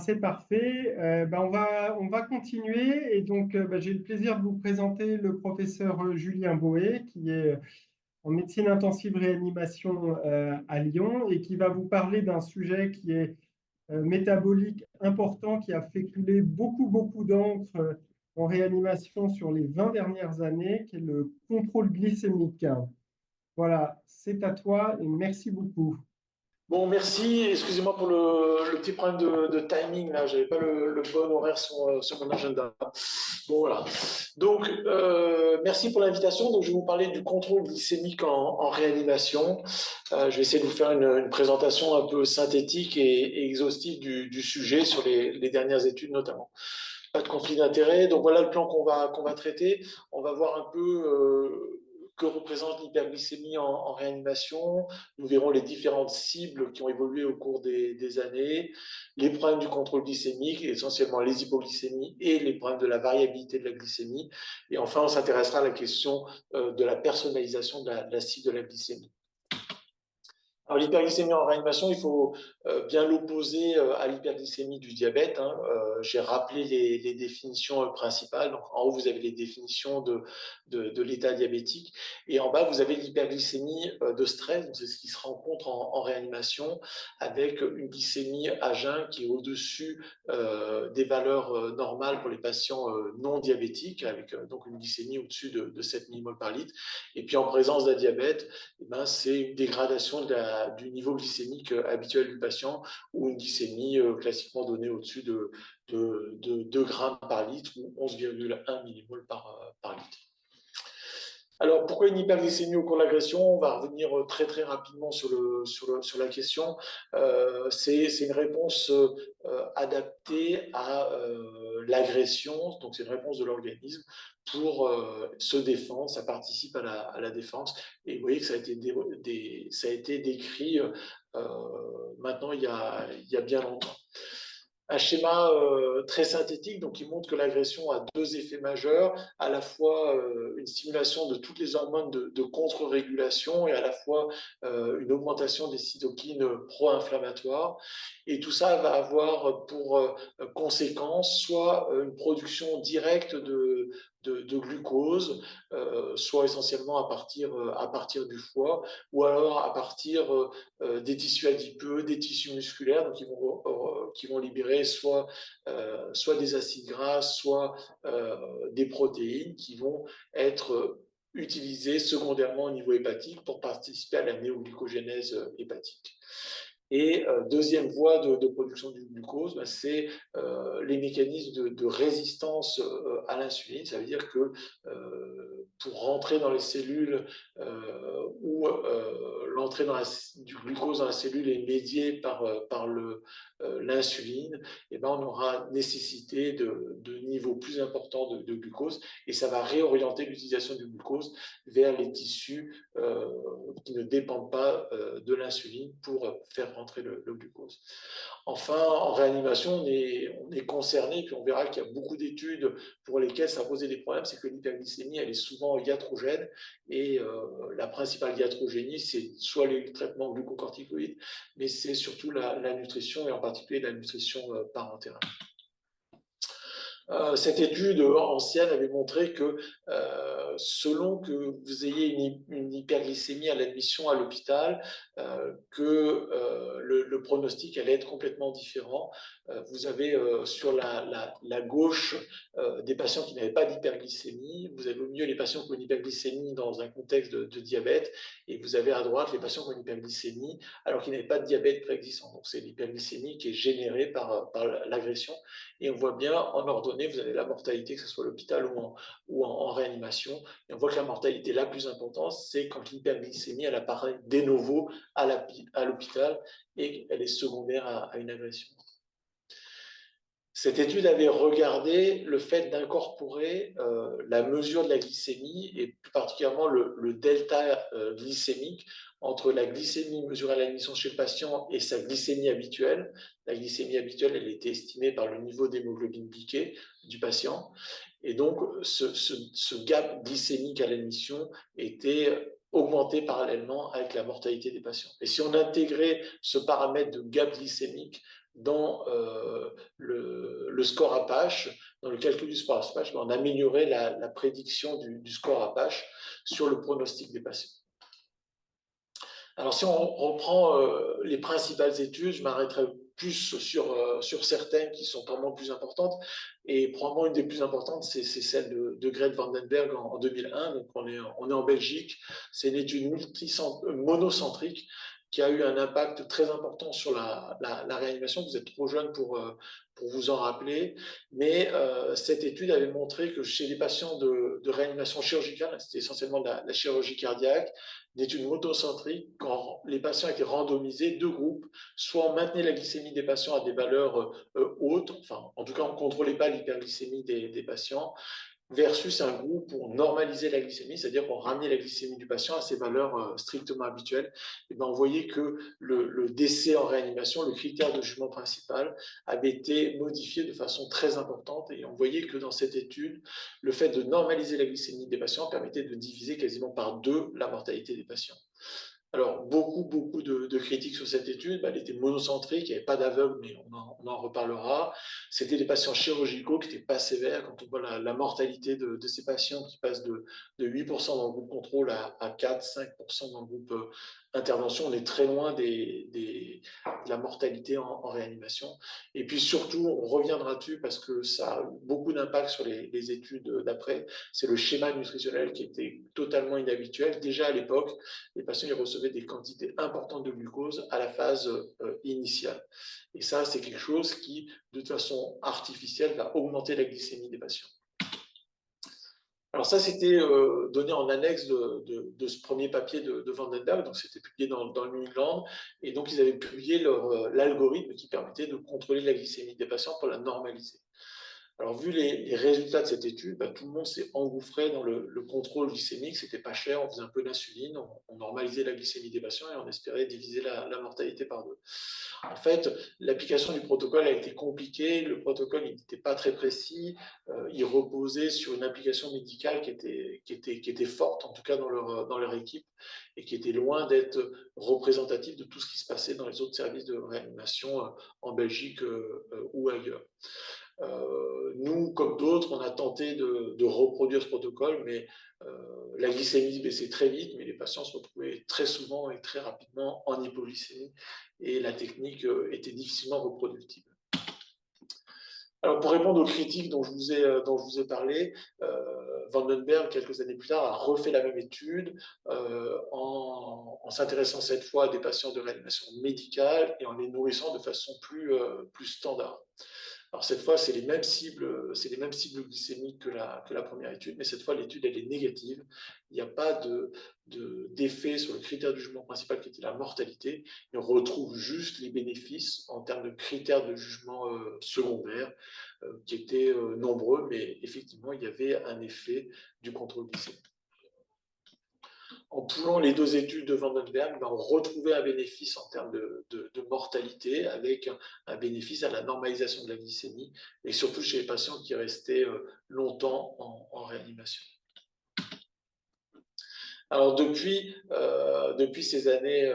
c'est parfait. On va continuer. Et donc, j'ai le plaisir de vous présenter le professeur Julien Boé, qui est en médecine intensive réanimation à Lyon et qui va vous parler d'un sujet qui est métabolique important, qui a fait couler beaucoup, beaucoup d'encre en réanimation sur les 20 dernières années, qui est le contrôle glycémique. Voilà, c'est à toi et merci beaucoup. Bon, merci. Excusez-moi pour le petit problème de timing là. J'avais pas le bon horaire sur mon agenda. Bon, voilà. Donc, merci pour l'invitation. Donc, je vais vous parler du contrôle glycémique en réanimation. Je vais essayer de vous faire une présentation un peu synthétique et exhaustive du sujet sur les dernières études notamment. Pas de conflit d'intérêt. Donc, voilà le plan qu'on va traiter. On va voir un peu que représente l'hyperglycémie en réanimation. Nous verrons les différentes cibles qui ont évolué au cours des années, les problèmes du contrôle glycémique, essentiellement les hypoglycémies et les problèmes de la variabilité de la glycémie. Et enfin, on s'intéressera à la question de la personnalisation de la cible de la glycémie. Alors, l'hyperglycémie en réanimation, il faut bien l'opposer à l'hyperglycémie du diabète. J'ai rappelé les définitions principales. Donc, en haut, vous avez les définitions de l'état diabétique. Et en bas, vous avez l'hyperglycémie de stress. Donc, c'est ce qui se rencontre en réanimation avec une glycémie à jeun qui est au-dessus des valeurs normales pour les patients non diabétiques, avec donc une glycémie au-dessus de 7 millimoles par litre. Et puis, en présence d'un diabète, eh ben, c'est une dégradation du niveau glycémique habituel du patient ou une glycémie classiquement donnée au-dessus de 2 grammes par litre ou 11,1 millimoles par litre. Alors, pourquoi une hyperglycémie au cours de l'agression? On va revenir très très rapidement sur la question. C'est une réponse adaptée à l'agression, donc c'est une réponse de l'organisme pour se défendre, ça participe à la défense. Et vous voyez que ça a été décrit maintenant il y a bien longtemps. Un schéma très synthétique, donc qui montre que l'agression a 2 effets majeurs, à la fois une stimulation de toutes les hormones de contre-régulation et à la fois une augmentation des cytokines pro-inflammatoires. Et tout ça va avoir pour conséquence soit une production directe de glucose, soit essentiellement à partir du foie, ou alors à partir des tissus adipeux, des tissus musculaires, donc qui vont libérer soit des acides gras, soit des protéines qui vont être utilisées secondairement au niveau hépatique pour participer à la néoglucogénèse hépatique. Et deuxième voie de production du glucose, c'est les mécanismes de résistance à l'insuline. Ça veut dire que pour rentrer dans les cellules où l'entrée du glucose dans la cellule est médiée par l'insuline, et ben on aura nécessité de niveaux plus importants de glucose et ça va réorienter l'utilisation du glucose vers les tissus qui ne dépendent pas de l'insuline pour faire rentrer le glucose. Enfin, en réanimation, on est concerné, puis on verra qu'il y a beaucoup d'études pour lesquelles ça posait des problèmes, c'est que l'hyperglycémie, elle est souvent iatrogène, et la principale iatrogénie, c'est soit les traitements glucocorticoïdes, mais c'est surtout la nutrition, et en particulier la nutrition parentérale. Cette étude ancienne avait montré que selon que vous ayez une hyperglycémie à l'admission à l'hôpital, le pronostic allait être complètement différent. Vous avez sur la gauche des patients qui n'avaient pas d'hyperglycémie, vous avez au milieu les patients qui ont une hyperglycémie dans un contexte de diabète, et vous avez à droite les patients qui ont une hyperglycémie alors qu'ils n'avaient pas de diabète préexistant. Donc c'est l'hyperglycémie qui est générée par l'agression, et on voit bien en ordonnée, vous avez la mortalité, que ce soit à l'hôpital ou en réanimation, et on voit que la mortalité la plus importante, c'est quand l'hyperglycémie elle apparaît de novo à l'hôpital et elle est secondaire à une agression. Cette étude avait regardé le fait d'incorporer la mesure de la glycémie et plus particulièrement le delta glycémique entre la glycémie mesurée à l'admission chez le patient et sa glycémie habituelle. La glycémie habituelle, elle était estimée par le niveau d'hémoglobine glyquée du patient. Et donc, ce gap glycémique à l'admission était augmenté parallèlement avec la mortalité des patients. Et si on intégrait ce paramètre de gap glycémique dans le score Apache, dans le calcul du score Apache, on améliorait la prédiction du score Apache sur le pronostic des patients. Alors, si on reprend les principales études, je m'arrêterai plus sur certaines qui sont probablement plus importantes. Et probablement une des plus importantes, c'est celle de Grete Vandenberg en 2001. Donc, on est en Belgique. C'est une étude monocentrique qui a eu un impact très important sur la réanimation. Vous êtes trop jeune pour vous en rappeler. Mais cette étude avait montré que chez les patients de réanimation chirurgicale, c'était essentiellement de la chirurgie cardiaque, d'études motocentriques, quand les patients étaient randomisés, deux groupes, soit on maintenait la glycémie des patients à des valeurs hautes, enfin en tout cas on ne contrôlait pas l'hyperglycémie des patients, versus un groupe où on normalisait la glycémie, c'est-à-dire qu'on ramenait la glycémie du patient à ses valeurs strictement habituelles. Et ben on voyait que le décès en réanimation, le critère de jugement principal, avait été modifié de façon très importante. Et on voyait que dans cette étude, le fait de normaliser la glycémie des patients permettait de diviser quasiment par deux la mortalité des patients. Alors, beaucoup de critiques sur cette étude. Elle était monocentrique, il n'y avait pas d'aveugle, mais on en reparlera. C'était des patients chirurgicaux qui n'étaient pas sévères. Quand on voit la mortalité de ces patients qui passent de 8% dans le groupe contrôle à 4-5% dans le groupe intervention, on est très loin de la mortalité en réanimation. Et puis surtout, on reviendra dessus parce que ça a beaucoup d'impact sur les études d'après. C'est le schéma nutritionnel qui était totalement inhabituel. Déjà à l'époque, les patients ils recevaient des quantités importantes de glucose à la phase initiale. Et ça, c'est quelque chose qui, de toute façon artificielle, va augmenter la glycémie des patients. Alors ça, c'était donné en annexe de ce premier papier de Vandenberg, donc c'était publié dans le New England, et donc ils avaient publié l'algorithme qui permettait de contrôler la glycémie des patients pour la normaliser. Alors, vu les résultats de cette étude, tout le monde s'est engouffré dans le contrôle glycémique. C'était pas cher, on faisait un peu d'insuline, on normalisait la glycémie des patients et on espérait diviser la mortalité par deux. En fait, l'application du protocole a été compliquée. Le protocole n'était pas très précis. Il reposait sur une application médicale qui était forte, en tout cas dans leur équipe, et qui était loin d'être représentative de tout ce qui se passait dans les autres services de réanimation en Belgique ou ailleurs. Nous, comme d'autres, on a tenté de reproduire ce protocole, mais la glycémie baissait très vite, mais les patients se retrouvaient très souvent et très rapidement en hypoglycémie, et la technique était difficilement reproductible. Alors, pour répondre aux critiques dont je vous ai parlé, Vandenberg, quelques années plus tard, a refait la même étude en s'intéressant cette fois à des patients de réanimation médicale et en les nourrissant de façon plus standard. Alors cette fois, c'est les mêmes cibles glycémiques que la première étude, mais cette fois, l'étude, elle est négative. Il n'y a pas d'effet sur le critère du jugement principal qui était la mortalité. Et on retrouve juste les bénéfices en termes de critères de jugement secondaires qui étaient nombreux, mais effectivement, il y avait un effet du contrôle glycémique. En poulant les deux études de Vandenberg, on retrouvait un bénéfice en termes de mortalité avec un bénéfice à la normalisation de la glycémie et surtout chez les patients qui restaient longtemps en réanimation. Alors depuis ces années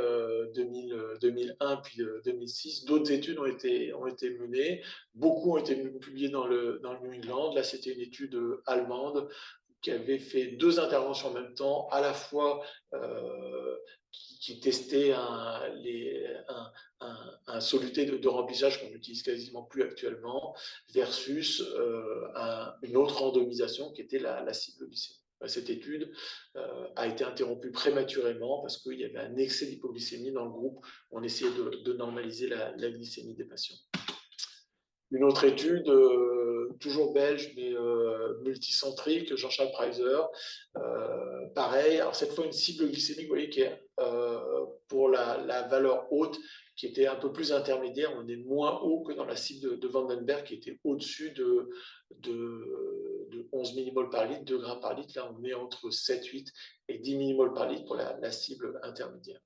2001 puis 2006, d'autres études ont été menées. Beaucoup ont été publiées dans le New England. Là, c'était une étude allemande qui avait fait deux interventions en même temps, à la fois qui testait un soluté de remplissage qu'on n'utilise quasiment plus actuellement, versus une autre randomisation qui était la cible glycémique. Cette étude a été interrompue prématurément parce qu'il y avait un excès d'hypoglycémie dans le groupe. On essayait de normaliser la glycémie des patients. Une autre étude, toujours belge, mais multicentrique, Jean-Charles Preiser. Pareil, alors cette fois une cible glycémique, vous voyez, qui est pour la valeur haute, qui était un peu plus intermédiaire. On est moins haut que dans la cible de Vandenberg, qui était au-dessus de 11 millimoles par litre, 2 grammes par litre. Là, on est entre 7, 8 et 10 millimoles par litre pour la cible intermédiaire.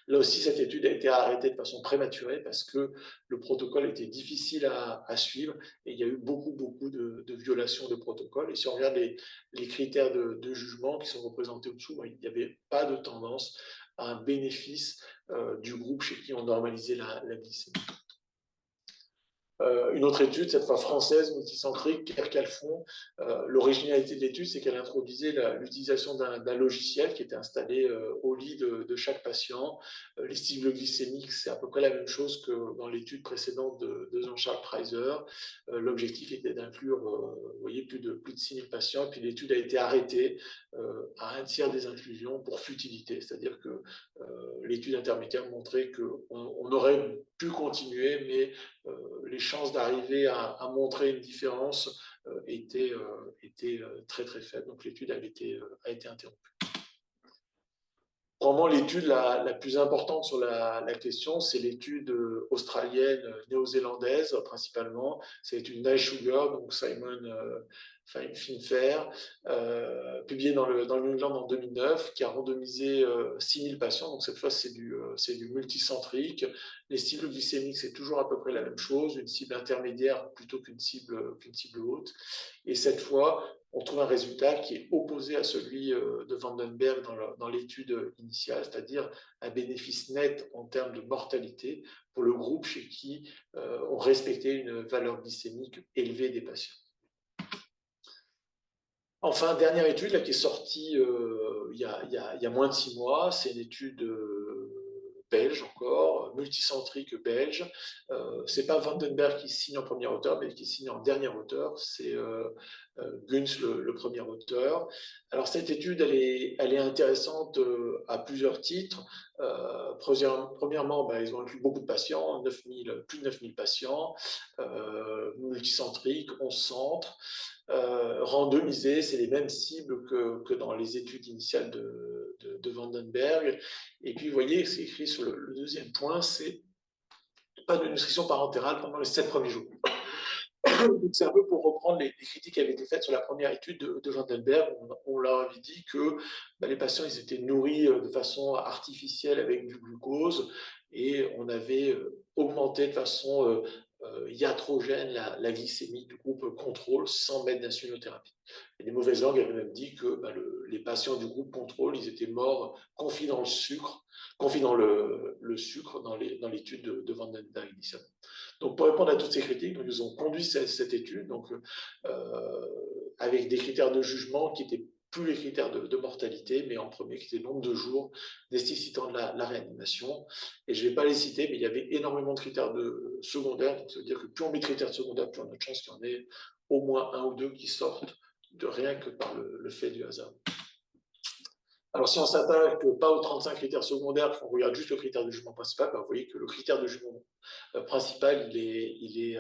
Là aussi, cette étude a été arrêtée de façon prématurée parce que le protocole était difficile à suivre et il y a eu beaucoup de violations de protocole. Et si on regarde les critères de jugement qui sont représentés au-dessous, il n'y avait pas de tendance à un bénéfice du groupe chez qui on normalisait la glycémie. Une autre étude, cette fois française, multicentrique, Kerr-Calfon. L'originalité de l'étude, c'est qu'elle introduisait l'utilisation d'un logiciel qui était installé au lit de chaque patient. Les cibles glycémiques, c'est à peu près la même chose que dans l'étude précédente de Jean-Charles Preiser. L'objectif était d'inclure, vous voyez, plus de 6 000 patients. Et puis l'étude a été arrêtée à un tiers des inclusions pour futilité, c'est-à-dire que l'étude intermédiaire montrait qu'on aurait pu continuer, mais les chances d'arriver à montrer une différence étaient très très faibles. Donc l'étude a été interrompue. Probablement l'étude la plus importante sur la question, c'est l'étude australienne, néo-zélandaise principalement. C'est l'étude Nash-Sugar, donc Simon Finfer, publiée dans le New England en 2009, qui a randomisé 6 000 patients. Donc cette fois, c'est du multicentrique. Les cibles glycémiques, c'est toujours à peu près la même chose, une cible intermédiaire plutôt qu'une cible haute. Et cette fois, on trouve un résultat qui est opposé à celui de Vandenberg dans l'étude initiale, c'est-à-dire un bénéfice net en termes de mortalité pour le groupe chez qui on respectait une valeur glycémique élevée des patients. Enfin, dernière étude là, qui est sortie il y a moins de 6 mois, c'est une étude belge encore, multicentrique belge. C'est pas Vandenberg qui signe en premier auteur, mais qui signe en dernier auteur. C'est Günz le premier auteur. Alors cette étude, elle est intéressante à plusieurs titres. Premièrement, ils ont inclus beaucoup de patients, plus de 9 000 patients, multicentriques, 11 centres. Randomisés, c'est les mêmes cibles que dans les études initiales de Vandenberg. Et puis, vous voyez, c'est écrit sur le deuxième point, c'est pas de nutrition parentérale pendant les 7 premiers jours. C'est un peu pour reprendre les critiques qui avaient été faites sur la première étude de Vandenberg. On leur avait dit que les patients ils étaient nourris de façon artificielle avec du glucose et on avait augmenté de façon iatrogène la glycémie du groupe contrôle sans mettre d'insulinothérapie. Et les mauvaises langues avaient même dit que les patients du groupe contrôle, ils étaient morts confiés dans le sucre, confiés dans le sucre dans l'étude de Vandenberg initialement. Donc, pour répondre à toutes ces critiques, nous avons conduit cette étude donc, avec des critères de jugement qui étaient plus les critères de mortalité, mais en premier, qui était le nombre de jours nécessitant de la réanimation. Et je ne vais pas les citer, mais il y avait énormément de critères secondaires. Donc, ça veut dire que plus on met de critères secondaires, plus on a de chances qu'il y en ait au moins un ou deux qui sortent de rien que par le fait du hasard. Alors, si on ne s'attaque pas aux 35 critères secondaires, on regarde juste le critère de jugement principal, vous voyez que le critère de jugement principal, il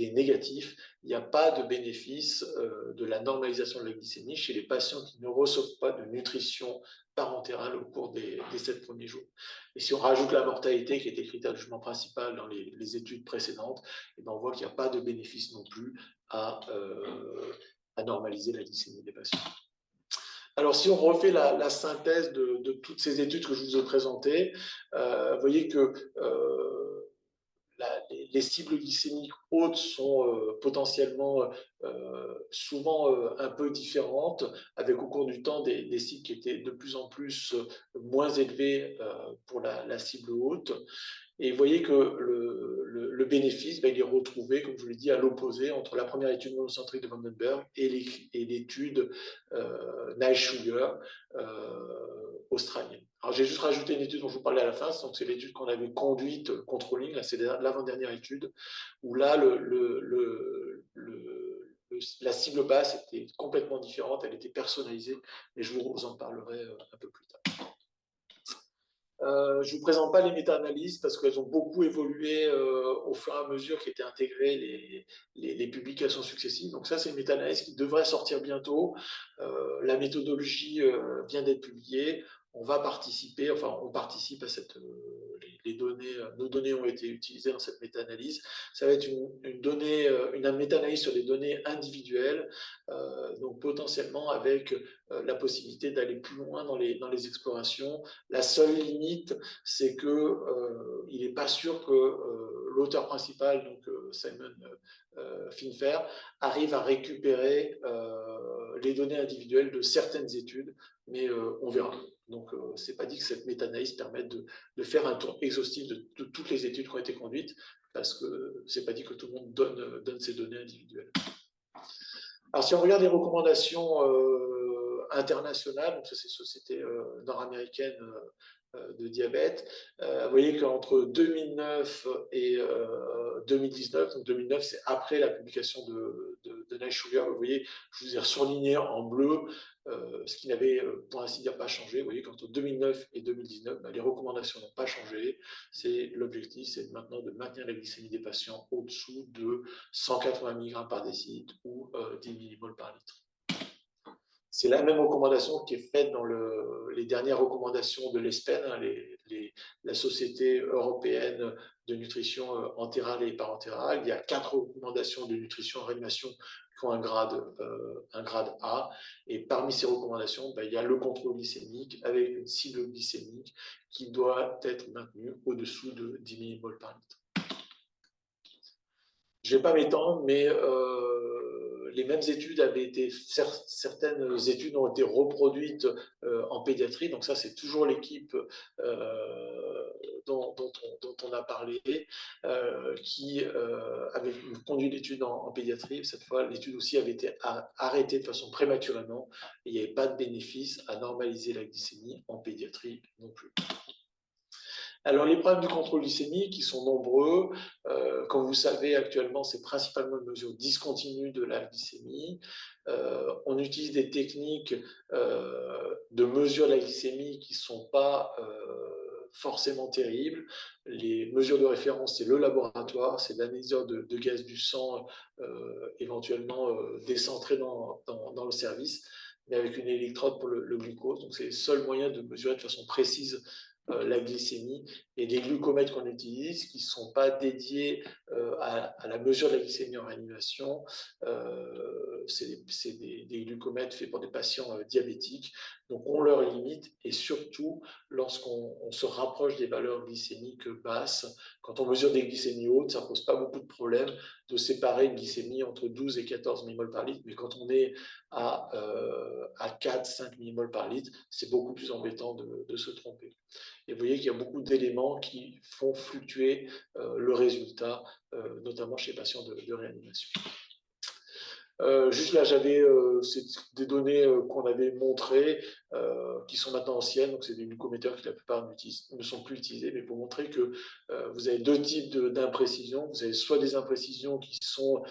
est négatif. Il n'y a pas de bénéfice de la normalisation de la glycémie chez les patients qui ne reçoivent pas de nutrition parentérale au cours des 7 premiers jours. Et si on rajoute la mortalité, qui était le critère de jugement principal dans les études précédentes, et on voit qu'il n'y a pas de bénéfice non plus à normaliser la glycémie des patients. Alors, si on refait la synthèse de toutes ces études que je vous ai présentées, vous voyez que les cibles glycémiques hautes sont potentiellement souvent un peu différentes, avec au cours du temps des cibles qui étaient de plus en plus moins élevées pour la cible haute. Et vous voyez que le bénéfice, il est retrouvé, comme je vous l'ai dit, à l'opposé entre la première étude monocentrique de Vandenberg et l'étude Nash-Sugar australienne. Alors j'ai juste rajouté une étude dont je vous parlais à la fin, c'est l'étude qu'on avait conduite, controlling, là c'est l'avant-dernière étude, où là la cible basse était complètement différente, elle était personnalisée, et je vous en parlerai un peu plus tard. Je ne vous présente pas les méta-analyses parce qu'elles ont beaucoup évolué au fur et à mesure qu'étaient intégrées les publications successives. Donc ça, c'est une méta-analyse qui devrait sortir bientôt. La méthodologie vient d'être publiée. On va participer, enfin on participe à nos données ont été utilisées dans cette méta-analyse. Ça va être une méta-analyse sur des données individuelles, donc potentiellement avec la possibilité d'aller plus loin dans les explorations. La seule limite, c'est qu'il n'est pas sûr que l'auteur principal, donc Simon Finfer, arrive à récupérer les données individuelles de certaines études, mais on verra. Donc, ce n'est pas dit que cette méta-analyse permette de faire un tour exhaustif de toutes les études qui ont été conduites. parce que c'est pas dit que tout le monde donne ses données individuelles. Alors, si on regarde les recommandations internationales, donc ça c'est société nord-américaine de diabète, vous voyez qu'entre 2009 et 2019, donc 2009 c'est après la publication de Nice Sugar, vous voyez, je vous ai surligné en bleu ce qui n'avait pour ainsi dire pas changé. Vous voyez qu'entre 2009 et 2019, les recommandations n'ont pas changé. L'objectif, c'est maintenant de maintenir la glycémie des patients au-dessous de 180 mg par décilitre ou 10 millimoles par litre. C'est la même recommandation qui est faite dans les dernières recommandations de l'ESPEN, hein, la Société européenne de nutrition entérale et parentérale. Il y a 4 recommandations de nutrition en réanimation qui ont un grade A. Et parmi ces recommandations, il y a le contrôle glycémique avec une cible glycémique qui doit être maintenue au-dessous de 10 millimoles par litre. Je ne vais pas m'étendre, mais les mêmes études avaient été, certaines études ont été reproduites en pédiatrie, donc ça c'est toujours l'équipe dont on a parlé, qui avait conduit l'étude en pédiatrie. Cette fois, l'étude aussi avait été arrêtée de façon prématurément, et il n'y avait pas de bénéfice à normaliser la glycémie en pédiatrie non plus. Alors, les problèmes du contrôle glycémique, qui sont nombreux. Comme vous savez, actuellement, c'est principalement une mesure discontinue de la glycémie. On utilise des techniques de mesure de la glycémie qui ne sont pas forcément terribles. Les mesures de référence, c'est le laboratoire, c'est l'analyseur de gaz du sang, éventuellement décentré dans le service, mais avec une électrode pour le glucose. Donc, c'est le seul moyen de mesurer de façon précise la glycémie, et les glucomètres qu'on utilise qui ne sont pas dédiés à la mesure de la glycémie en réanimation, c'est des glucomètres faits pour des patients diabétiques, donc on leur limite, et surtout lorsqu'on se rapproche des valeurs glycémiques basses. Quand on mesure des glycémies hautes, ça ne pose pas beaucoup de problème de séparer une glycémie entre 12 et 14 millimoles par litre, mais quand on est à 4-5 millimoles par litre, c'est beaucoup plus embêtant de se tromper. Et vous voyez qu'il y a beaucoup d'éléments qui font fluctuer le résultat, notamment chez les patients de réanimation. Juste là, j'avais des données qu'on avait montrées, qui sont maintenant anciennes, donc c'est des glucométeurs qui la plupart ne sont plus utilisés, mais pour montrer que vous avez 2 types d'imprécisions. Vous avez soit des imprécisions qui sont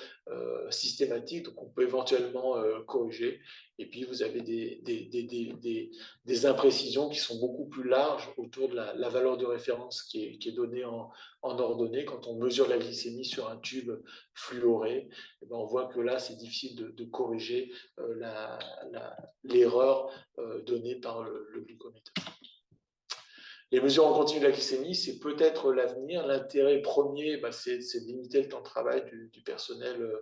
systématiques, donc on peut éventuellement corriger, et puis vous avez des imprécisions qui sont beaucoup plus larges autour de la valeur de référence qui est donnée en ordonnée. Quand on mesure la glycémie sur un tube fluoré, et ben on voit que là, c'est difficile de corriger l'erreur donnée par le glucomètre. Les mesures en continu de la glycémie, c'est peut-être l'avenir. L'intérêt premier, c'est de limiter le temps de travail du personnel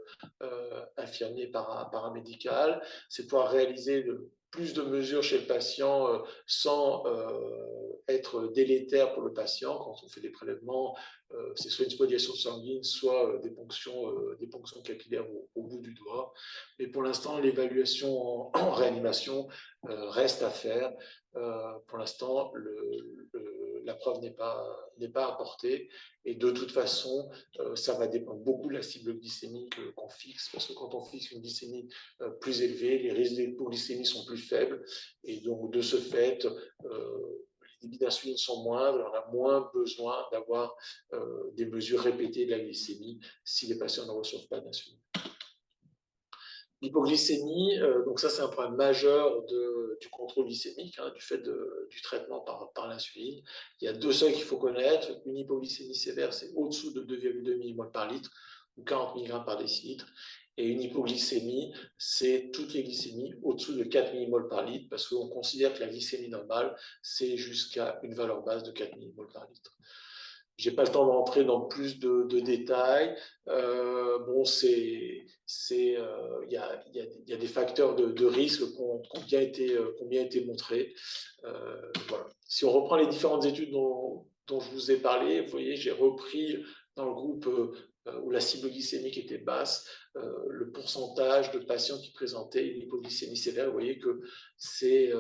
infirmier paramédical. C'est pouvoir réaliser plus de mesures chez le patient sans être délétère pour le patient. Quand on fait des prélèvements, c'est soit une spoliation sanguine, soit des ponctions capillaires au bout du doigt. Mais pour l'instant, l'évaluation en réanimation reste à faire. Pour l'instant, la preuve n'est pas apportée, et de toute façon, ça va dépendre beaucoup de la cible glycémique qu'on fixe, parce que quand on fixe une glycémie plus élevée, les risques d'hypoglycémie sont plus faibles, et donc de ce fait, les débits d'insuline sont moindres, on a moins besoin d'avoir des mesures répétées de la glycémie si les patients ne reçoivent pas d'insuline. L'hypoglycémie, donc ça c'est un problème majeur du contrôle glycémique, hein, du fait du traitement par l'insuline. Il y a 2 seuils qu'il faut connaître. Une hypoglycémie sévère, c'est au-dessous de 2,2 millimoles par litre ou 40 mg par décilitre. Et une hypoglycémie, c'est toutes les glycémies au-dessous de 4 millimoles par litre, parce qu'on considère que la glycémie normale, c'est jusqu'à une valeur basse de 4 millimoles par litre. Je n'ai pas le temps d'entrer dans plus de détails. Bon, il y a des facteurs de risque qui ont bien été montrés. Voilà. Si on reprend les différentes études dont je vous ai parlé, vous voyez, j'ai repris dans le groupe où la cible glycémique était basse, le pourcentage de patients qui présentaient une hypoglycémie sévère. Vous voyez que c'est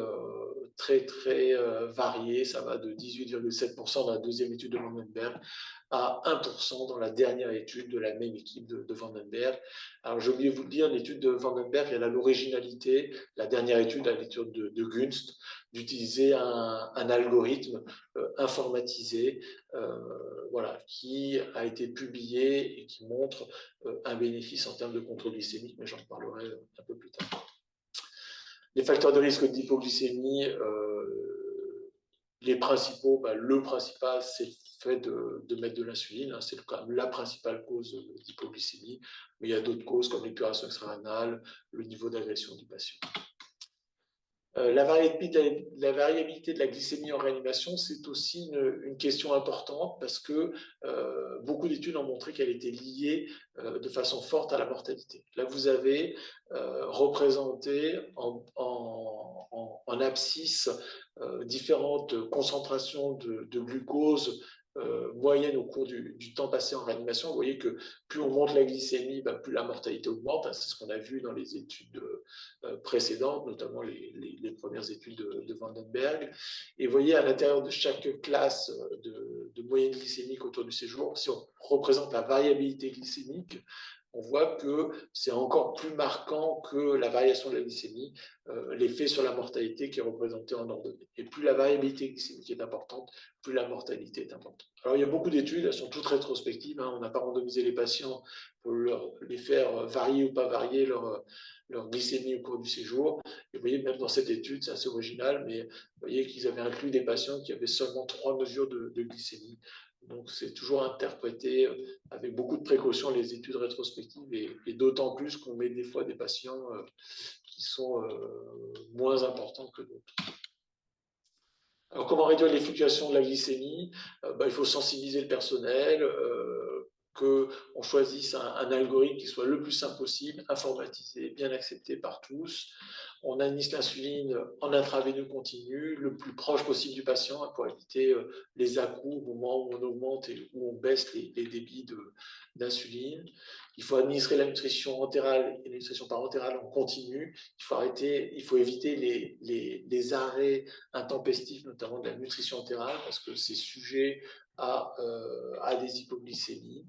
très, très varié. Ça va de 18,7% dans la deuxième étude de Vandenberg à 1% dans la dernière étude de la même équipe de Vandenberg. Alors, j'ai oublié de vous le dire, l'étude de Vandenberg, elle a l'originalité, la dernière étude, l'étude de Gunst, d'utiliser un algorithme informatisé voilà, qui a été publié et qui montre un bénéfice en termes de contrôle glycémique, mais j'en parlerai un peu plus tard. Les facteurs de risque d'hypoglycémie, les principaux, le principal, c'est le fait de mettre de l'insuline, hein, c'est quand même la principale cause d'hypoglycémie, mais il y a d'autres causes comme l'épuration extra-rénale, le niveau d'agression du patient. La variabilité de la glycémie en réanimation, c'est aussi une question importante parce que beaucoup d'études ont montré qu'elle était liée de façon forte à la mortalité. Là, vous avez représenté en abscisse différentes concentrations de glucose moyenne au cours du temps passé en réanimation. Vous voyez que plus on monte la glycémie, plus la mortalité augmente. Hein, c'est ce qu'on a vu dans les études précédentes, notamment les premières études de Vandenberg. Et vous voyez, à l'intérieur de chaque classe de moyenne glycémique autour du séjour, si on représente la variabilité glycémique, on voit que c'est encore plus marquant que la variation de la glycémie, l'effet sur la mortalité qui est représenté en ordonnée. Et plus la variabilité glycémique est importante, plus la mortalité est importante. Alors, il y a beaucoup d'études, elles sont toutes rétrospectives, hein, on n'a pas randomisé les patients pour les faire varier ou pas varier leur glycémie au cours du séjour. Et vous voyez, même dans cette étude, c'est assez original, mais vous voyez qu'ils avaient inclus des patients qui avaient seulement 3 mesures de glycémie. Donc, c'est toujours interprété avec beaucoup de précautions les études rétrospectives et d'autant plus qu'on met des fois des patients qui sont moins importants que d'autres. Alors, comment réduire les fluctuations de la glycémie? Il faut sensibiliser le personnel, qu'on choisisse un algorithme qui soit le plus simple possible, informatisé, bien accepté par tous. On administre l'insuline en intraveineux continu, le plus proche possible du patient pour éviter les à-coups au moment où on augmente et où on baisse les débits d'insuline. Il faut administrer la nutrition entérale et la nutrition parentérale en continu. Il faut éviter les arrêts intempestifs, notamment de la nutrition entérale, parce que c'est sujet à des hypoglycémies.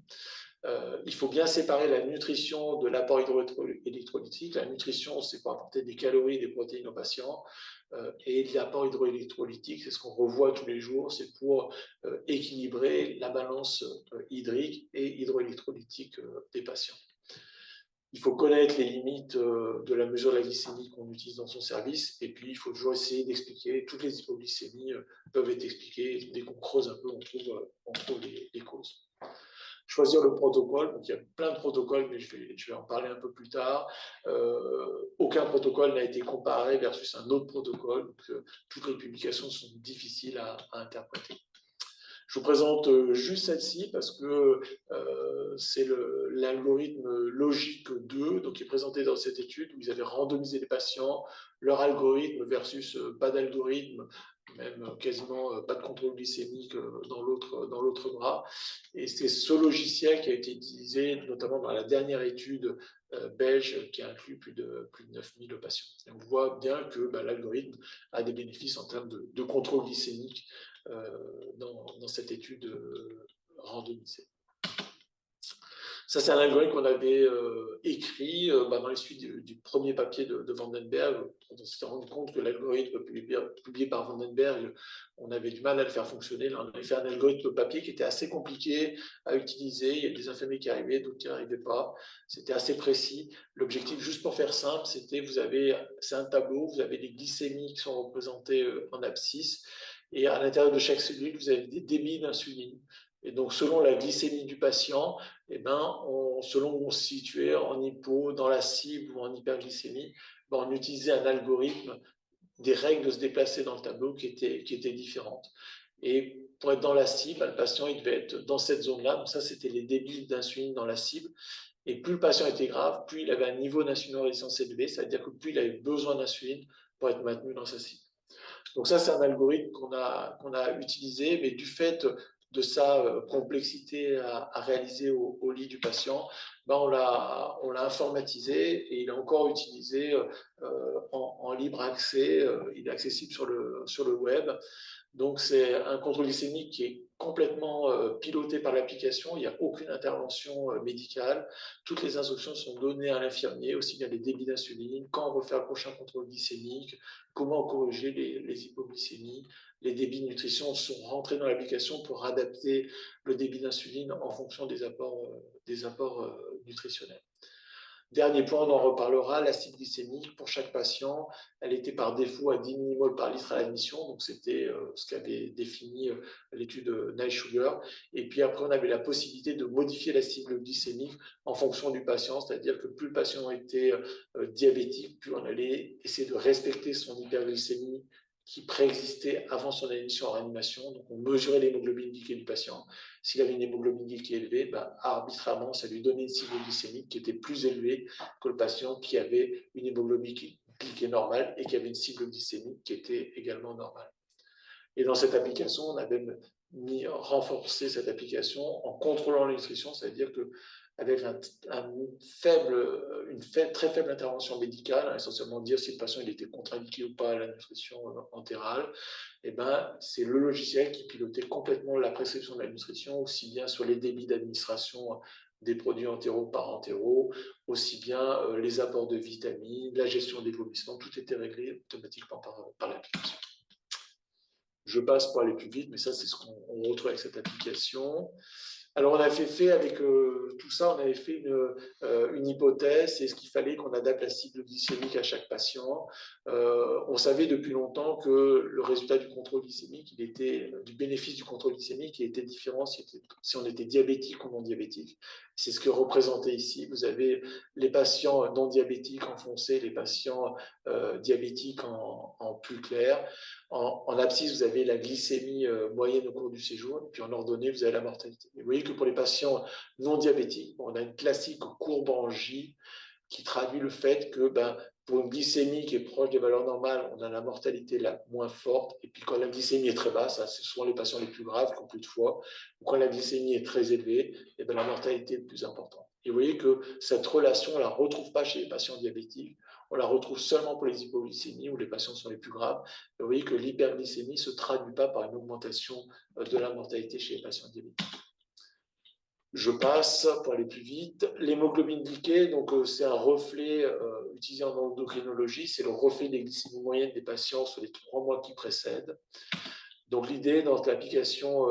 Il faut bien séparer la nutrition de l'apport hydroélectrolytique. La nutrition, c'est pour apporter des calories et des protéines aux patients. Et l'apport hydroélectrolytique, c'est ce qu'on revoit tous les jours, c'est pour équilibrer la balance hydrique et hydroélectrolytique des patients. Il faut connaître les limites de la mesure de la glycémie qu'on utilise dans son service. Et puis, il faut toujours essayer d'expliquer. Toutes les hypoglycémies peuvent être expliquées. Dès qu'on creuse un peu, on trouve les causes. Choisir le protocole. Donc, il y a plein de protocoles, mais je vais en parler un peu plus tard. Aucun protocole n'a été comparé versus un autre protocole. Donc, toutes les publications sont difficiles à interpréter. Je vous présente juste celle-ci parce que c'est l'algorithme logique 2, donc qui est présenté dans cette étude où ils avaient randomisé les patients, leur algorithme versus pas d'algorithme, même quasiment pas de contrôle glycémique dans l'autre bras. Et c'est ce logiciel qui a été utilisé notamment dans la dernière étude belge qui inclut plus de 9000 patients. Et on voit bien que l'algorithme a des bénéfices en termes de contrôle glycémique dans cette étude randomisée. Ça, c'est un algorithme qu'on avait écrit dans les suites du premier papier de Vandenberg. On s'est rendu compte que l'algorithme publié par Vandenberg, on avait du mal à le faire fonctionner. Là, on avait fait un algorithme papier qui était assez compliqué à utiliser. Il y a des infirmiers qui arrivaient, d'autres qui n'arrivaient pas. C'était assez précis. L'objectif, juste pour faire simple, c'était c'est un tableau, vous avez les glycémies qui sont représentées en abscisse. Et à l'intérieur de chaque cellule, vous avez des débits d'insuline. Et donc, selon la glycémie du patient, selon où on se situait en hypo, dans la cible ou en hyperglycémie, on utilisait un algorithme, des règles de se déplacer dans le tableau qui étaient différentes. Et pour être dans la cible, le patient il devait être dans cette zone-là. Donc ça, c'était les débits d'insuline dans la cible. Et plus le patient était grave, plus il avait un niveau d'insulinorésistance élevé, c'est-à-dire que plus il avait besoin d'insuline pour être maintenu dans sa cible. Donc ça, c'est un algorithme qu'on a utilisé, mais du fait de sa complexité à réaliser au lit du patient, ben on l'a informatisé et il est encore utilisé en libre accès, il est accessible sur le web. Donc c'est un contrôle glycémique qui est complètement piloté par l'application, il n'y a aucune intervention médicale, toutes les instructions sont données à l'infirmier, aussi bien les débits d'insuline, quand on refaire le prochain contrôle glycémique, comment corriger les hypoglycémies, les débits de nutrition sont rentrés dans l'application pour adapter le débit d'insuline en fonction des apports nutritionnels. Dernier point, on en reparlera, l'acide glycémique pour chaque patient, elle était par défaut à 10 millimoles par litre à l'admission, donc c'était ce qu'avait défini l'étude Night Sugar. Et puis après, on avait la possibilité de modifier l'acide glycémique en fonction du patient, c'est-à-dire que plus le patient était diabétique, plus on allait essayer de respecter son hyperglycémie qui préexistait avant son admission en réanimation. Donc on mesurait l'hémoglobine glyquée du patient. S'il avait une hémoglobine glyquée élevée, ben, arbitrairement, ça lui donnait une cible glycémique qui était plus élevée que le patient qui avait une hémoglobine glyquée normale et qui avait une cible glycémique qui était également normale. Et dans cette application, on avait renforcé cette application en contrôlant la nutrition, c'est-à-dire qu'avec très faible intervention médicale, essentiellement dire si le patient il était contre-indiqué ou pas à la nutrition entérale, et ben, c'est le logiciel qui pilotait complètement la prescription de la nutrition, aussi bien sur les débits d'administration des produits entéro-parentéro, aussi bien les apports de vitamines, la gestion des vomissements, tout était réglé automatiquement par l'application. Je passe pour aller plus vite, mais ça, c'est ce qu'on retrouve avec cette application. Alors, on a fait avec tout ça, on avait fait une hypothèse, c'est ce qu'il fallait qu'on adapte la cible glycémique à chaque patient. On savait depuis longtemps que le résultat du contrôle glycémique, du bénéfice du contrôle glycémique, il était différent si on était diabétique ou non diabétique. C'est ce que représentait ici. Vous avez les patients non diabétiques en foncé, les patients diabétiques en plus clair. En abscisse, vous avez la glycémie moyenne au cours du séjour, et puis en ordonnée, vous avez la mortalité. Et vous voyez que pour les patients non diabétiques, on a une classique courbe en J qui traduit le fait que pour une glycémie qui est proche des valeurs normales, on a la mortalité la moins forte, et puis quand la glycémie est très basse, c'est souvent les patients les plus graves qui ont plus de foie, ou quand la glycémie est très élevée, et la mortalité est plus importante. Et vous voyez que cette relation, on ne la retrouve pas chez les patients diabétiques, on la retrouve seulement pour les hypoglycémies, où les patients sont les plus graves. Et vous voyez que l'hyperglycémie ne se traduit pas par une augmentation de la mortalité chez les patients diabétiques. Je passe pour aller plus vite. L'hémoglobine glyquée, donc c'est un reflet utilisé en endocrinologie, c'est le reflet des glycémies moyennes des patients sur les 3 mois qui précèdent. Donc l'idée dans l'application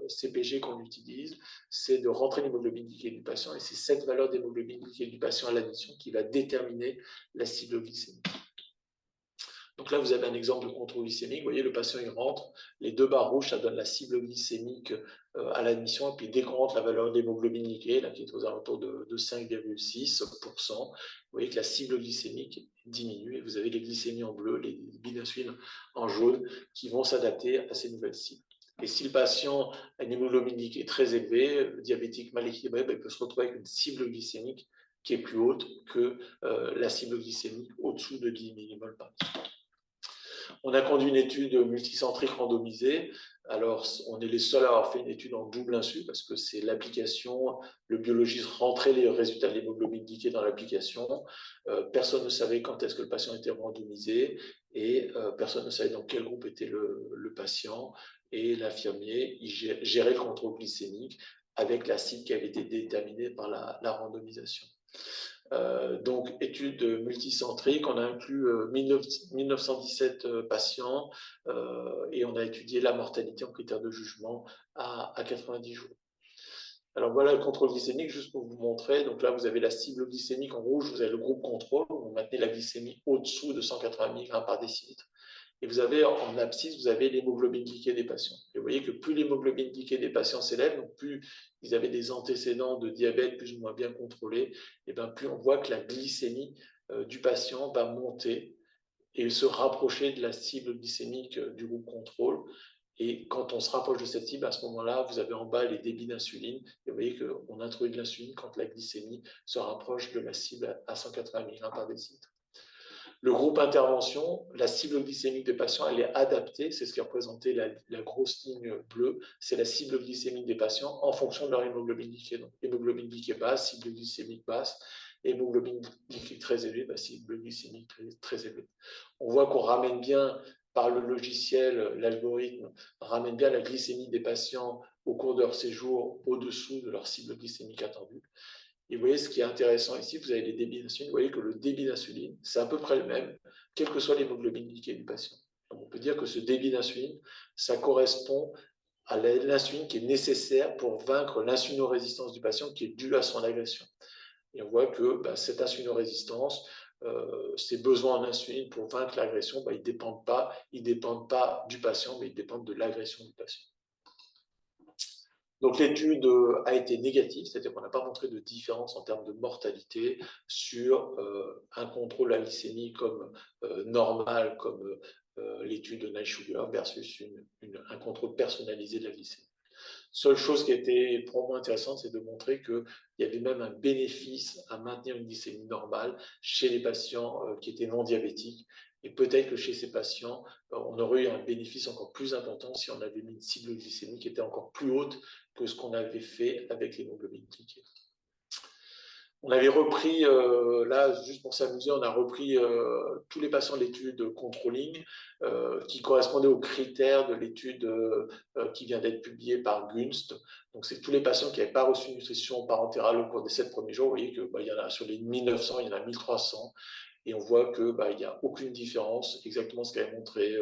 CPG qu'on utilise, c'est de rentrer l'hémoglobine glyquée du patient et c'est cette valeur d'hémoglobine glyquée du patient à l'admission qui va déterminer la cible glycémique. Donc là, vous avez un exemple de contrôle glycémique. Vous voyez, le patient, il rentre. Les 2 barres rouges, ça donne la cible glycémique à l'admission. Et puis, dès qu'on rentre la valeur d'hémoglobine glyquée, là, qui est aux alentours de 5,6%, vous voyez que la cible glycémique diminue. Et vous avez les glycémies en bleu, les débits d'insuline en jaune, qui vont s'adapter à ces nouvelles cibles. Et si le patient a une hémoglobine glyquée très élevée, diabétique mal équilibré, il peut se retrouver avec une cible glycémique qui est plus haute que la cible glycémique au-dessous de 10 millimoles par litre. On a conduit une étude multicentrique randomisée. Alors, on est les seuls à avoir fait une étude en double insu parce que c'est l'application, le biologiste rentrait les résultats de l'hémoglobine glyquée dans l'application. Personne ne savait quand est-ce que le patient était randomisé et personne ne savait dans quel groupe était le patient. Et l'infirmier gérait le contrôle glycémique avec la cible qui avait été déterminée par la randomisation. Donc, étude multicentrique, on a inclus 1917 patients et on a étudié la mortalité en critère de jugement à 90 jours. Alors voilà le contrôle glycémique, juste pour vous montrer. Donc là, vous avez la cible glycémique en rouge, vous avez le groupe contrôle, vous maintenez la glycémie au-dessous de 180 mg par décilitre. Et vous avez en abscisse, vous avez l'hémoglobine glyquée des patients. Et vous voyez que plus l'hémoglobine glyquée des patients s'élève, donc plus ils avaient des antécédents de diabète plus ou moins bien contrôlés, et bien plus on voit que la glycémie du patient va monter et se rapprocher de la cible glycémique du groupe contrôle. Et quand on se rapproche de cette cible, à ce moment-là, vous avez en bas les débits d'insuline. Et vous voyez qu'on introduit de l'insuline quand la glycémie se rapproche de la cible à 180 mg par décilitre. Le groupe intervention, la cible glycémique des patients, elle est adaptée, c'est ce qui est représenté la grosse ligne bleue, c'est la cible glycémique des patients en fonction de leur hémoglobine glyquée. Donc, hémoglobine glyquée basse, cible glycémique basse, hémoglobine glyquée très élevée, cible glycémique très élevée. On voit qu'on ramène bien, par le logiciel, l'algorithme, ramène bien la glycémie des patients au cours de leur séjour au-dessous de leur cible glycémique attendue. Et vous voyez, ce qui est intéressant ici, vous avez les débits d'insuline. Vous voyez que le débit d'insuline, c'est à peu près le même, quelle que soit l'hémoglobine glyquée du patient. Donc, on peut dire que ce débit d'insuline, ça correspond à l'insuline qui est nécessaire pour vaincre l'insulinorésistance du patient qui est due à son agression. Et on voit que cette insulinorésistance, ces besoins en insuline pour vaincre l'agression, ils ne dépendent pas du patient, mais ils dépendent de l'agression du patient. Donc l'étude a été négative, c'est-à-dire qu'on n'a pas montré de différence en termes de mortalité sur un contrôle à la glycémie comme normal, comme l'étude de Night Sugar versus un contrôle personnalisé de la glycémie. Seule chose qui était probablement intéressante, c'est de montrer qu'il y avait même un bénéfice à maintenir une glycémie normale chez les patients qui étaient non diabétiques. Et peut-être que chez ces patients, on aurait eu un bénéfice encore plus important si on avait mis une cible glycémique qui était encore plus haute que ce qu'on avait fait avec l'hémoglobine glyquée. On avait repris, là, juste pour s'amuser, on a repris tous les patients de l'étude controlling qui correspondaient aux critères de l'étude qui vient d'être publiée par Gunst. Donc, c'est tous les patients qui n'avaient pas reçu une nutrition parentérale au cours des 7 premiers jours. Vous voyez qu'il y en a sur les 1900, il y en a 1300. Et on voit qu'il n'y a aucune différence, exactement ce qu'avait montré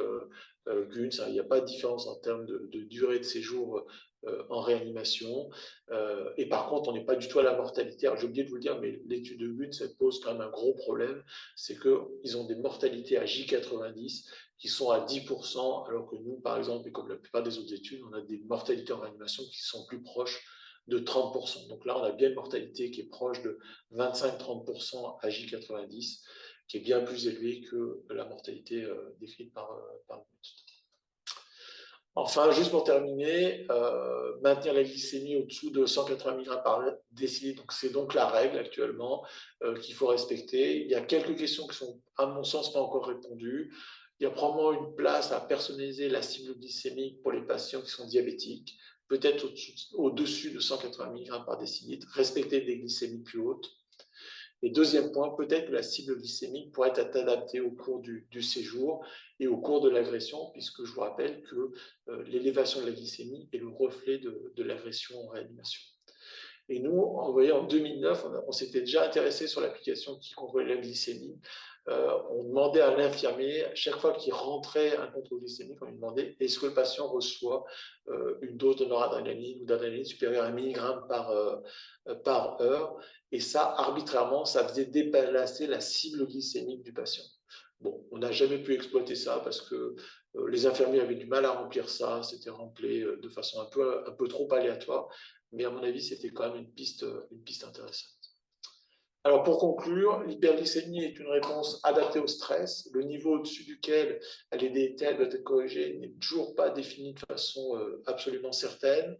Gunst. Il n'y a pas de différence en termes de durée de séjour en réanimation. Et par contre, on n'est pas du tout à la mortalité. Alors, j'ai oublié de vous le dire, mais l'étude de Gunst, ça pose quand même un gros problème. C'est qu'ils ont des mortalités à J90 qui sont à 10%, alors que nous, par exemple, et comme la plupart des autres études, on a des mortalités en réanimation qui sont plus proches de 30%. Donc là, on a bien une mortalité qui est proche de 25-30% à J90, qui est bien plus élevée que la mortalité décrite par Gunst. Enfin, juste pour terminer, maintenir la glycémie au-dessous de 180 mg par décilitre, c'est donc la règle actuellement qu'il faut respecter. Il y a quelques questions qui sont, à mon sens, pas encore répondues. Il y a probablement une place à personnaliser la cible glycémique pour les patients qui sont diabétiques, peut-être au-dessus de 180 mg par décilitre, respecter des glycémies plus hautes. Et deuxième point, peut-être que la cible glycémique pourrait être adaptée au cours du séjour et au cours de l'agression, puisque je vous rappelle que l'élévation de la glycémie est le reflet de l'agression en réanimation. Et nous, vous voyez, en 2009, on s'était déjà intéressé sur l'application qui contrôlait la glycémie. On demandait à l'infirmier, à chaque fois qu'il rentrait un contrôle glycémique, on lui demandait est-ce que le patient reçoit une dose de noradrénaline ou d'adrénaline supérieure à 1 mg par heure. Et ça, arbitrairement, ça faisait déplacer la cible glycémique du patient. Bon, on n'a jamais pu exploiter ça parce que les infirmiers avaient du mal à remplir ça, c'était rempli de façon un peu trop aléatoire, mais à mon avis, c'était quand même une piste intéressante. Alors pour conclure, l'hyperglycémie est une réponse adaptée au stress. Le niveau au-dessus duquel elle est détectée, doit être corrigée, n'est toujours pas défini de façon absolument certaine.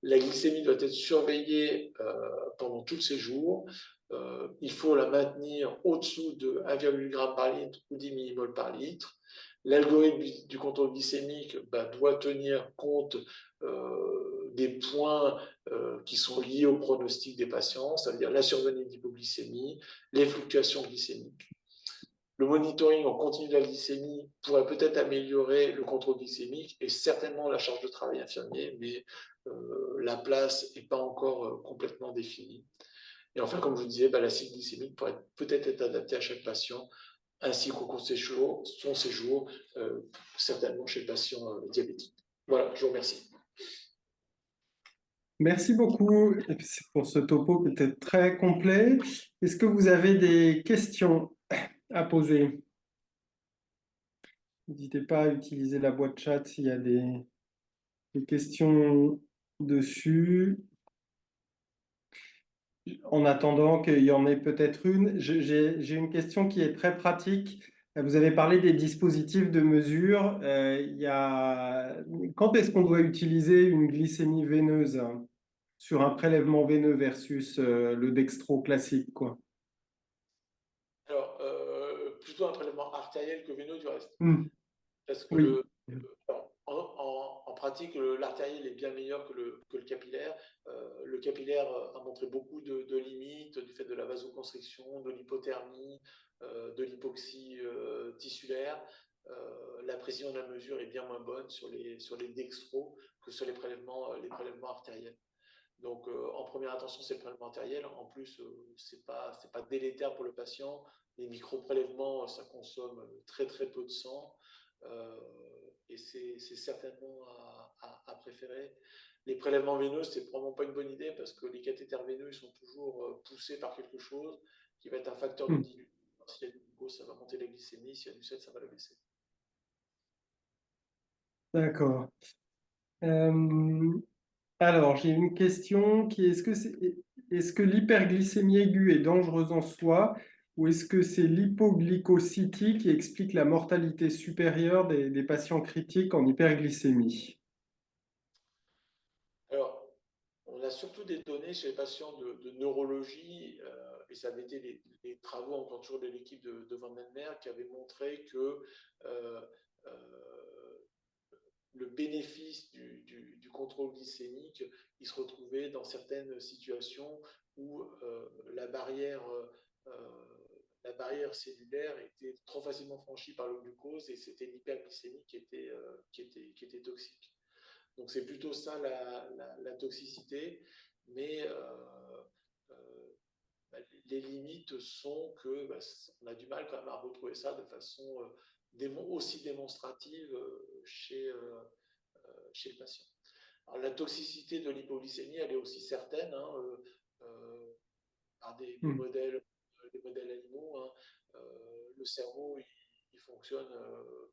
La glycémie doit être surveillée pendant tout le séjour. Il faut la maintenir au-dessous de 1,8 g par litre ou 10 millimoles par litre. L'algorithme du contrôle glycémique doit tenir compte des points qui sont liés au pronostic des patients, c'est-à-dire la survenue d'hypoglycémie, les fluctuations glycémiques. Le monitoring en continu de la glycémie pourrait peut-être améliorer le contrôle glycémique et certainement la charge de travail infirmier, mais la place n'est pas encore complètement définie. Et enfin, comme je vous disais, la cible glycémique pourrait peut-être être adaptée à chaque patient, ainsi qu'au cours de son séjour, certainement chez le patient diabétique. Voilà, je vous remercie. Merci beaucoup pour ce topo peut-être très complet. Est-ce que vous avez des questions à poser? N'hésitez pas à utiliser la boîte chat s'il y a des questions dessus. En attendant qu'il y en ait peut-être une, j'ai une question qui est très pratique. Vous avez parlé des dispositifs de mesure. Quand est-ce qu'on doit utiliser une glycémie veineuse sur un prélèvement veineux versus le dextro classique, quoi? Alors, plutôt un prélèvement artériel que veineux du reste. Hmm. Parce que Oui. en pratique, l'artériel est bien meilleur que le capillaire. Le capillaire a montré beaucoup de limites du fait de la vasoconstriction, de l'hypothermie, de l'hypoxie tissulaire. La précision de la mesure est bien moins bonne sur les dextros que sur les prélèvements artériels. Donc, en première intention, c'est le prélèvement artériel. En plus, c'est pas délétère pour le patient. Les micro-prélèvements, ça consomme très très peu de sang. Et c'est certainement à préférer. Les prélèvements veineux, c'est probablement pas une bonne idée parce que les cathéters veineux, ils sont toujours poussés par quelque chose qui va être un facteur de dilution. S'il y a du glucose, ça va monter la glycémie. S'il y a du sel, ça va la baisser. D'accord. Alors, j'ai une question qui est, est-ce que l'hyperglycémie aiguë est dangereuse en soi ou est-ce que c'est l'hypoglycosité qui explique la mortalité supérieure des patients critiques en hyperglycémie? Alors, on a surtout des données chez les patients de neurologie, et ça avait été les travaux en toujours de l'équipe de Van den Merck qui avaient montré que euh, euh, le bénéfice du contrôle glycémique, il se retrouvait dans certaines situations où la barrière cellulaire était trop facilement franchie par le glucose et c'était l'hyperglycémie qui était toxique. Donc c'est plutôt ça la toxicité, mais bah, les limites sont que on a du mal quand même à retrouver ça de façon aussi démonstrative chez le patient. Alors, la toxicité de l'hypoglycémie, elle est aussi certaine par des modèles animaux. Hein. Le cerveau, il fonctionne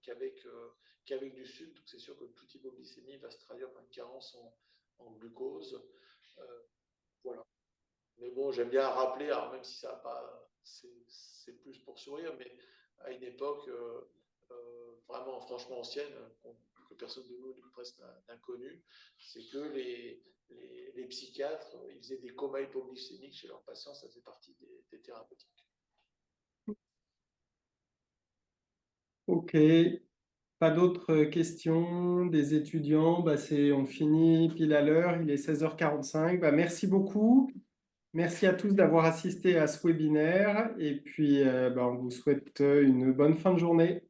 qu'avec du sucre, donc c'est sûr que toute hypoglycémie va se traduire par une carence en glucose. Voilà. Mais bon, j'aime bien rappeler, alors même si ça n'a pas, c'est plus pour sourire, mais à une époque vraiment franchement ancienne, que personne de nous presque n'a connu, c'est que les psychiatres, ils faisaient des comas hypoglycémiques chez leurs patients, ça faisait partie des thérapeutiques. Ok, pas d'autres questions des étudiants. Bah, on finit pile à l'heure, il est 16h45. Bah, merci beaucoup. Merci à tous d'avoir assisté à ce webinaire et puis bah, on vous souhaite une bonne fin de journée.